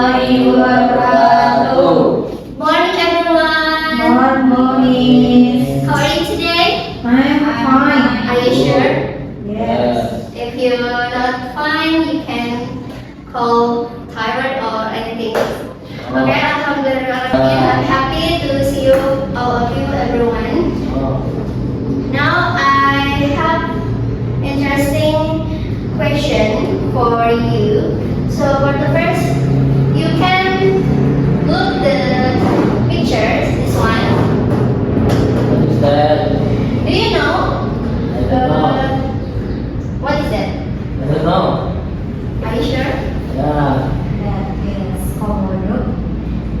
warahmatullahi wabarakatuh. Morning everyone. Good morning. How are you today? I'm fine. Are you sure? Yes. If you're not fine, you can call thyroid or anything. Okay, alhamdulillah. I'm happy to see you, all of you, everyone. Now I have interesting question for you. So for the first, you can look the pictures. This one. What is that? Do you know? I don't know. What is that? I don't know. Are you sure? Yeah. That is komodo.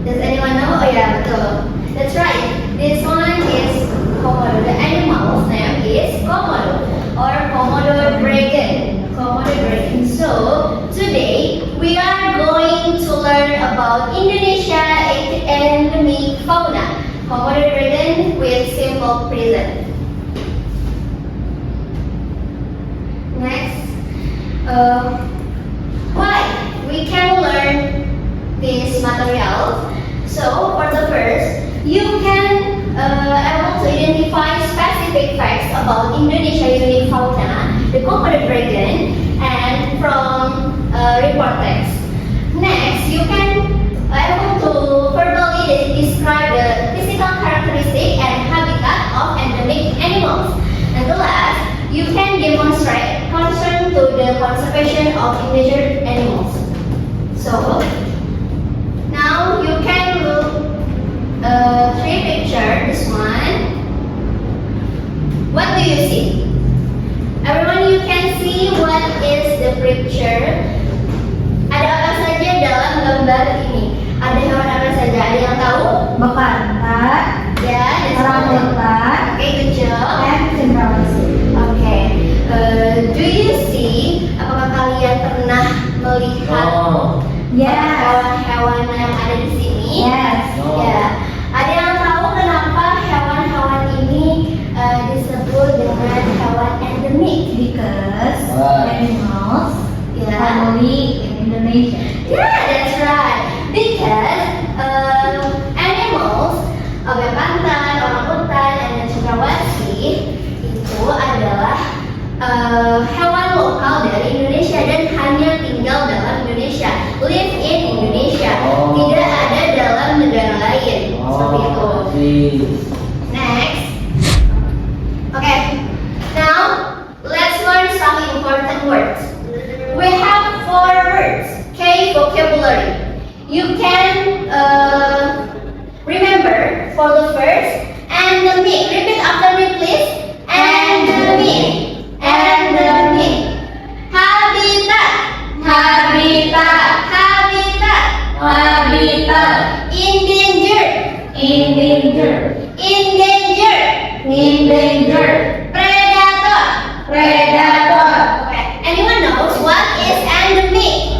Does anyone know? Oh yeah, betul. That's right. This one is komodo. The animal's name is komodo or Komodo dragon. Komodo dragon. So today we are going to learn about Indonesia endemic fauna. Komodo dragon with simple present. Next, why we can learn this material. So for the first, you can able to identify specific facts about Indonesia unique fauna, the Komodo dragon, and from report text. Next, you can able to verbally describe the physical characteristic and habitat of endemic animals. And the last, you can demonstrate concern to the conservation of endangered animals. So now you can look three picture. This one. What do you see? Everyone, you can see what is the picture. Ada apa saja dalam gambar ini? Ada hewan apa saja? Ada yang tahu? Bekantan, Ya, that's orangutan, Okay, good job. and cendrawasih. Okay. Do you see? Apakah kalian pernah melihat No. Yes. hewan-hewan yang ada di sini? Yes. No. Ya. Ada yang tahu kenapa hewan-hewan ini disebut dengan hewan endemik? Because Why? animals Ya. only in Indonesia. Yeah, that's right. Because animals, bekantan, orangutan, dan cendrawasih itu adalah hewan lokal dari Indonesia dan hanya tinggal dalam Indonesia, live in Indonesia, Oh. tidak ada dalam negara lain. Seperti itu. Oh, see. Next. Okay. Now let's learn some important words. We have 4 words. Okay, vocabulary. You can remember for the first endemic. Repeat after me, please. Endemic. Endemic. Habitat. Habitat, Habitat. habitat, Endangered. endanger, Endangered. endanger, Predator. predator. Okay. Anyone knows what is endemic?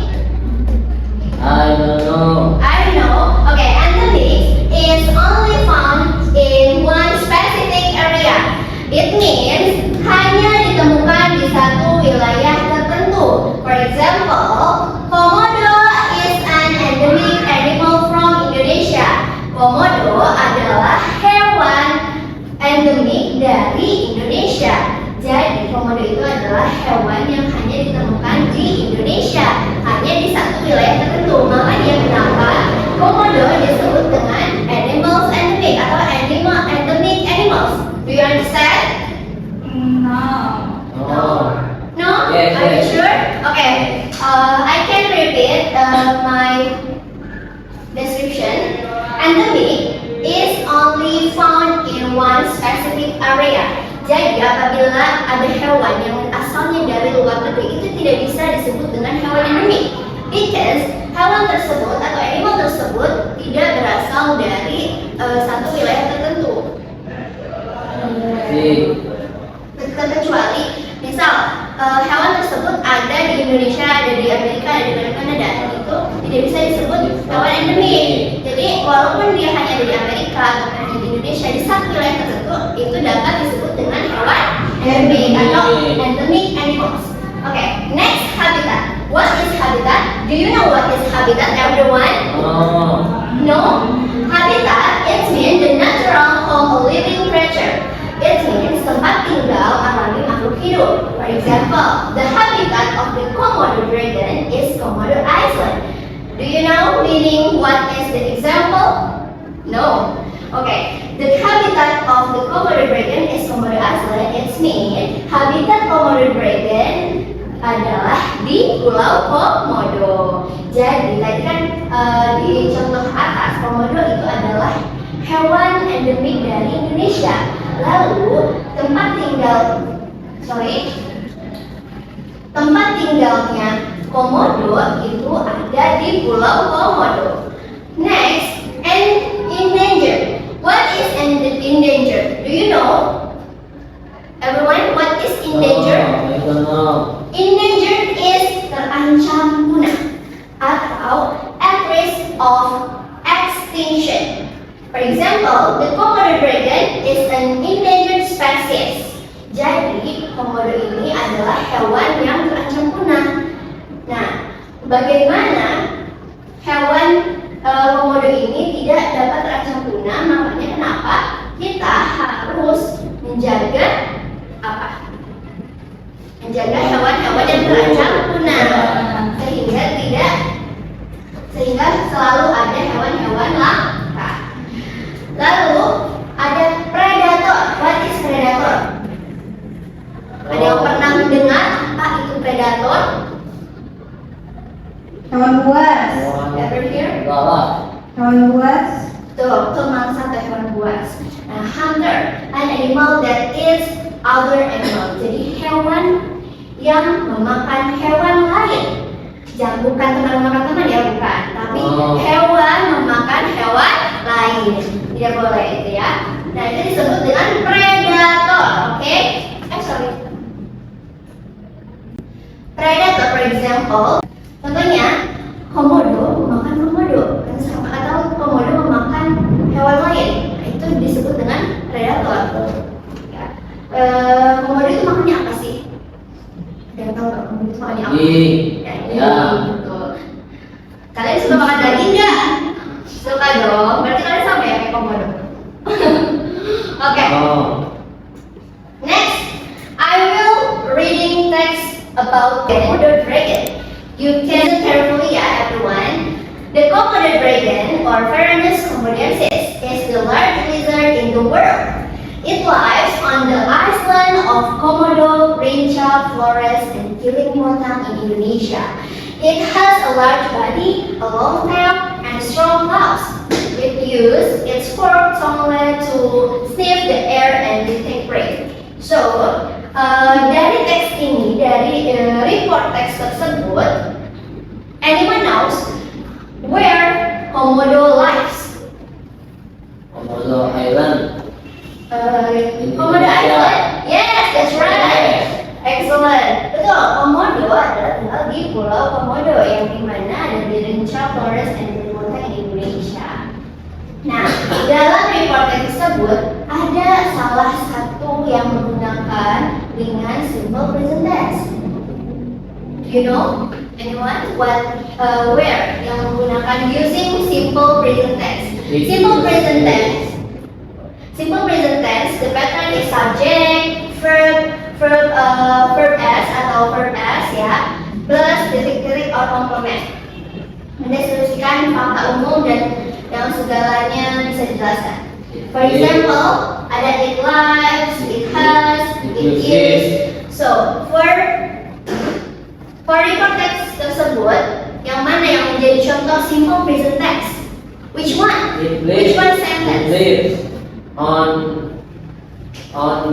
I don't know. I know. Okay, endemic is only found in one specific area. It means hanya ditemukan di satu wilayah tertentu. For example, Komodo is an endemic animal from Indonesia. Komodo adalah hewan endemik dari Indonesia. Jadi komodo itu adalah hewan yang hanya ditemukan di Indonesia, hanya di satu wilayah tertentu. Makanya kenapa komodo disebut dengan animals endemic atau endemic animals. Do you understand? No. No. No? Yes, Are you yes. sure? Okay. I can repeat my description. Endemic is only found in one specific area. Jadi apabila ada hewan yang asalnya dari luar negeri itu tidak bisa disebut dengan hewan endemik. Because hewan tersebut atau animal tersebut tidak berasal dari satu wilayah tertentu. See. Kecuali misal hewan tersebut ada di Indonesia, ada di Amerika, ada di Kanada, itu tidak bisa disebut hewan endemik. Jadi walaupun dia hanya ada di Amerika atau hanya di Indonesia, di satu wilayah tertentu itu dapat disebut dengan hewan endemik atau endemic animals. Okay, next habitat. What is habitat? Do you know what is habitat, everyone? meaning what is the example? No. Okay. The habitat of the Komodo dragon is Komodo Island. It's mean habitat Komodo dragon adalah di Pulau Komodo. Jadi tadi kan di contoh atas Komodo itu adalah hewan endemik dari Indonesia. Lalu tempat tinggalnya Komodo itu ada di Pulau Komodo. Next, endangered. What is endangered? Do you know? Everyone, what is endangered? I don't know. Endangered is terancam punah atau at risk of extinction. For example, the Komodo dragon is an endangered species. Jadi, komodo ini adalah hewan yang terancam punah. Nah, bagaimana hewan komodo ini tidak dapat terancam punah? Makanya kenapa kita harus menjaga apa? Menjaga hewan-hewan yang terancam punah sehingga selalu ada hewan-hewan langka. Lalu ada predator. What is predator? Ada yang pernah mendengar apa itu predator? Hewan buas. Ever hear? Enggak lah. Hewan buas. Tuh, mangsa atau hewan buas. Nah, hunter, an animal that eats other animals. Jadi hewan yang memakan hewan lain. Jangan bukan teman memakan teman ya, bukan. Tapi hewan memakan hewan lain. Tidak boleh itu ya. Nah, itu disebut dengan predator. Oke? Sorry. Predator, for example, contohnya komodo memakan komodo, atau komodo memakan hewan lain. Nah, itu disebut dengan predator. Ya. Komodo itu makannya apa sih? Ada yang tahu nggak komodo itu makannya apa? Ya. Betul. Kalian suka makan daging nggak? Suka dong. Berarti kalian sama ya kayak komodo. Oke. Oh. Next, I will reading text about Komodo dragon. You can listen carefully, everyone. The Komodo dragon, or Varanus komodensis, is the largest lizard in the world. It lives on the island of Komodo, Rinca, Flores, and Kalimantan in Indonesia. It has a large body, a long tail, and strong claws. It uses its forked tongue to sniff the air and detect prey. So, dari teks ini, dari report teks tersebut, anyone knows where Komodo lives? Komodo Island. Komodo Island? Yes, that's right. Excellent. Betul, Komodo adalah tinggal di Pulau Komodo yang dimana ada di Rinca, Flores, dan Kalimantan di Indonesia. Nah, dalam report tersebut ada salah satu yang menggunakan dengan simple present tense. Do you know anyone where yang menggunakan using simple present tense? Simple present tense. Simple present tense, the pattern is subject, verb s atau verb s ya, plus titik-titik or complement. Mendeskripsikan fakta umum dan yang segalanya bisa dijelaskan. For example, ada it lives, it has, it is. So, for report text tersebut, yang mana yang menjadi contoh simple present tense? Which one? Which one sentence? It lives on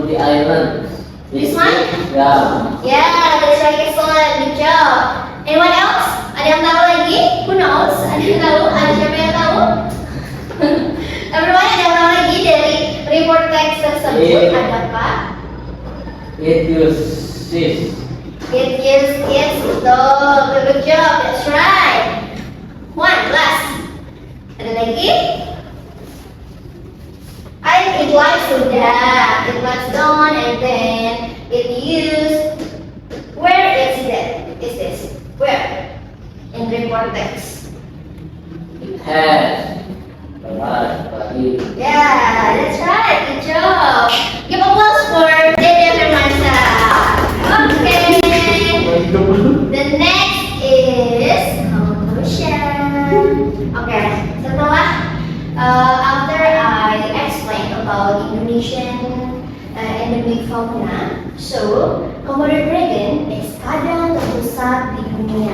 the island. This one? Yeah. Yeah, that's right, excellent, good job. Anyone else? Ada yang tahu lagi? Who knows? Ada yang tahu? Ada siapa yang tahu? Everyone, ada yang tahu lagi dari report text tersebut? Ada apa? It uses. It is, yes, betul, good job, that's right. One, last. Ada lagi? It lies sudah, it was done, and then it used. Where is that? Is this? Where? In report text. It has. Body. Yeah, that's right. Good job. Give applause for Dede Firmansyah. Okay. The next is conclusion. Oke, setelah after I explain about Indonesian endemic fauna, so Komodo dragon is kadal terbesar di dunia.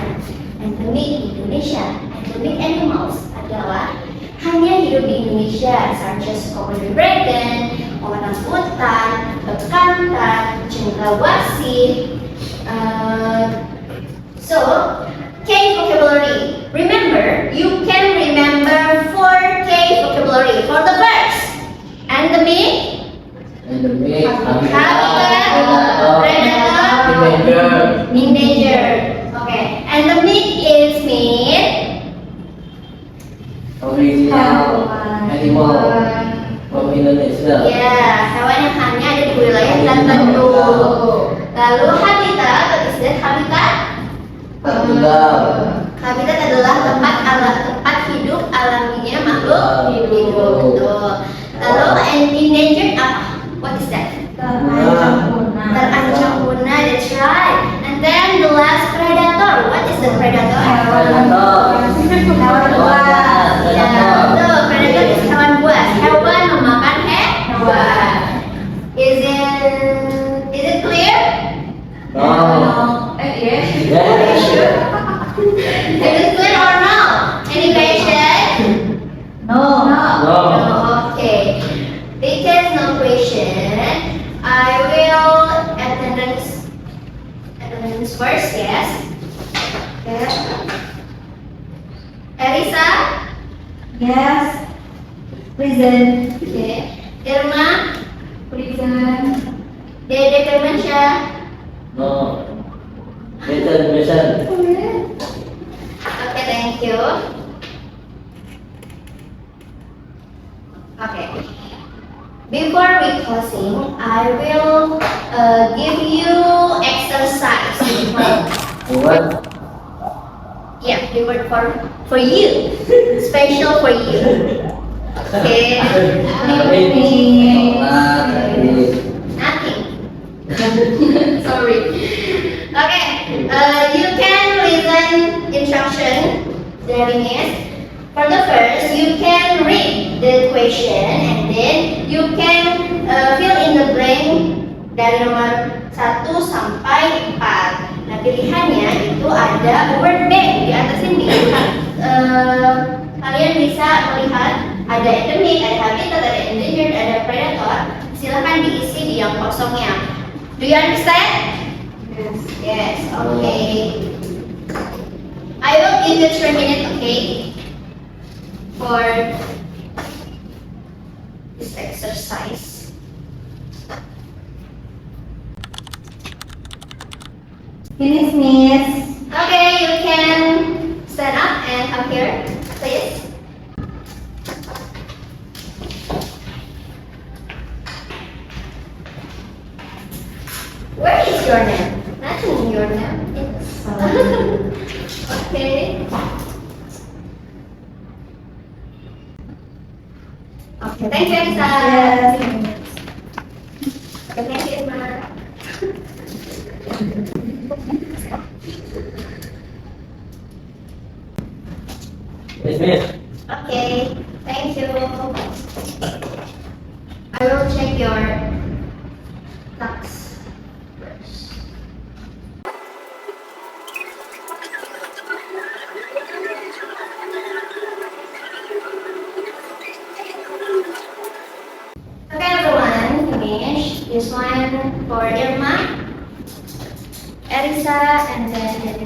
Endemic di Indonesia, endemic animals adalah hanya hidup di Indonesia, such as Komodo dragon, orang hutan, bekantan, cendrawasih. So, K vocabulary. Remember, you can remember 4 K vocabulary for the birds. Endemic, Endemic, habitat, predator, endangered. Okay, endemic is mean original animal from Indonesia. ya, hewan yang hanya ada di wilayah tertentu. Lalu habitat, what is that habitat? Tinggal. Habitat adalah tempat hidup alaminya makhluk hidup. Betul. Lalu endangered apa? What is that? Terancam punah, that's right. And then the last predator. What is the predator? Hewan buas. Ya, betul. Predator is hewan buas. Hewan memakan hewan. Is it clear? No. Yes. Yes. Sure. Is it clear or no? Any question? No. No. Okay. Because no question, I will attendance first, yes. Okay. Elisa, Yes. Present. okay. Irma, Present. Dede Firmansyah. No. Mission. Okay, thank you. Okay. Before we closing, I will give you exercise. What? Yeah, the word for you, special for you. Okay. Nothing. Sorry. Okay. You can listen instruction. There it is. For the first, you can read the question and then you can fill in the blank dari nomor 1 sampai 4. Nah, pilihannya itu ada word bank di atas ini. Kalian bisa melihat ada endemic, ada habitat, ada endangered, ada predator. Silahkan diisi di yang kosongnya. Do you understand? Yes. Yes, okay. I will give you 3 minutes, okay? For this exercise. Finish, Miss. Okay, you can stand up and come here, please. Where is your name? Nothing in your name. It's okay. Okay, thank you, Elisa. Yes. Okay, thank you, Irma. Miss. Okay, thank you. I will check your tax first. Okay, everyone, finish. This one for Irma, Elisa, and then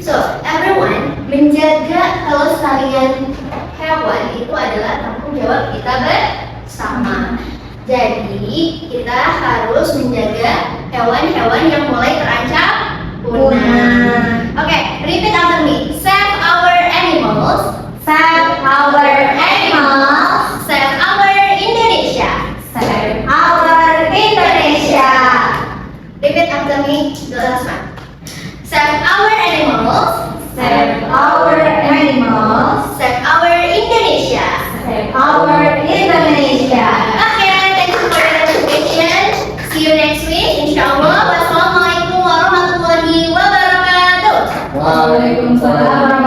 So, everyone, menjaga kelestarian hewan itu adalah tanggung jawab kita bersama. Jadi, kita harus menjaga hewan-hewan yang mulai terancam punah. Oke, repeat after me. Save our animals. Save our animals. Save our Indonesia. Save our Indonesia. Repeat after me. The last one. Save our animals. Save our animals. Save our Indonesia. Save our Indonesia. Okay, thank you for your participation. See you next week, insyaAllah. Wassalamualaikum warahmatullahi wabarakatuh. Waalaikumsalam. Waalaikumsalam